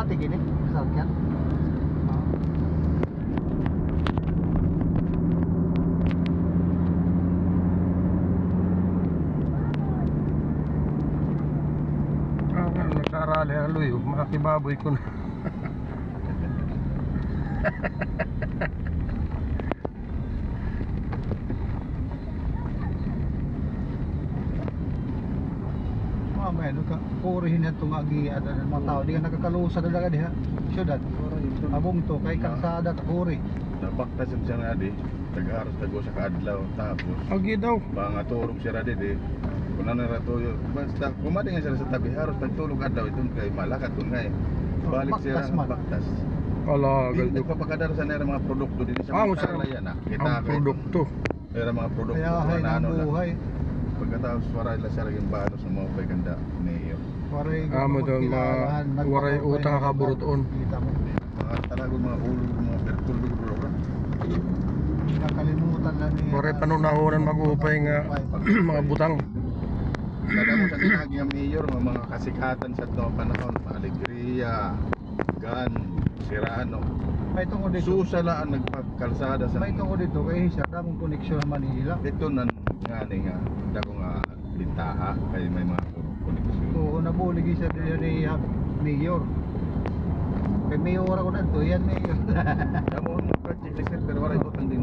automatic ini sasakyan. Nagsarali haloy, makibaboy ko na. Mamaya ka purihin na itong agi ada ng mga tao. Di ka nakakalusa na lang diha. Syudad. Abong to kay kalsada puri. Napakta siya nga di. Tagaharos tago sa kaadlaw tapos. Agi daw. Mga turog siya radi di. Kung ano ratuyo. Basta kumading siya sa tabi haros tagtulog adlaw itong kay malakat kung ngay. Balik siya baktas. Ala, Hindi galdo. nagpapakadar sa nera mga produkto din sa mga talayan na. Ang produkto. Era mga produkto Kaya hay na ng ano lang. buhay. Pagkatapos waray lang siya yung bano sa mga pagkanda mayor. Waray Amo daw waray utang kaburuton. Kita mo. Mga talagang mga ulo, mga pertulo ra. Nakalimutan na ni. Waray panunahonan mag-upay nga mga butang. Kada mo sa tinagi ng mayor, mga kasikatan sa ito panahon, Alegria, Gan, Sirano. May tungod dito. Susala ang nagpagkalsada sa May tungod dito kay siya damong koneksyon sa Manila. dito nan nga dako nga bintaha kay may mga koneksyon. Oo, nabulig siya dito ni Mayor. Kay Mayor ako na to, yan Mayor. Damo mo project ni sir pero wala ibutang din.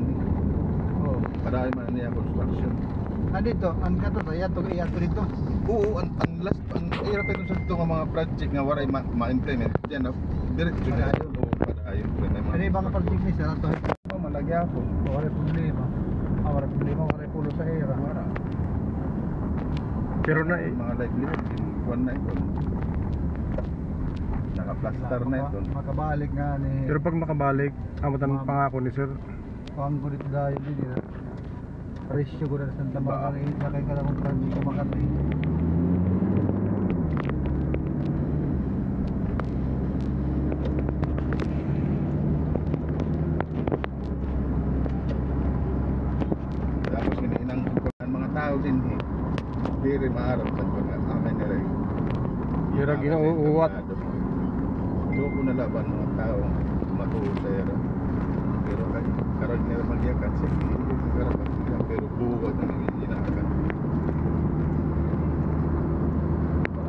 Oo. Padahal man niya construction. Dito, ang kato sa yato dito. Oo, ang last ang era pero sa ito nga mga project nga waray ma-implement diyan na diretso na ayo o padayon Ano problema. ibang project ni sir ato? Malagya po. Wala problema. Wala problema, wala pulo sa era. Wala. Pero na Mga livelihood in kuan na ito. Naka-plaster na ito. Makabalik nga ni. pero pag makabalik, amatan pangako ni sir. Pang gulit dahil din nila. Presyo ko na sa Santa Margarita sa kay kalamang project ko Makati. Tapos iniinang ang mga tao din diri maarap sa mga amin nila. Kira ginauuwat. Do ko na laban mga tao matuo sa era. Pero kay karon nila magyakan sa hindi ko karapat nila pero buwag na ginaakan.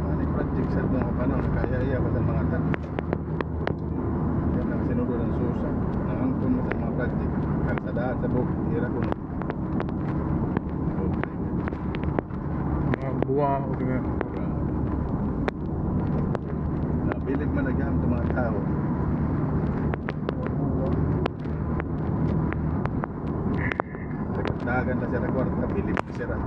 Ano project sa mga panahon kaya iya pa sa mga tao. Yan ang sinunod ng susa. Nangangkon mo sa mga project. Kalsadaan sa buhok. Hira ko. Mga buwa o kaya. Nabilig man nagyam sa mga tao. Dagan na siya na kwarta, bilig na siya.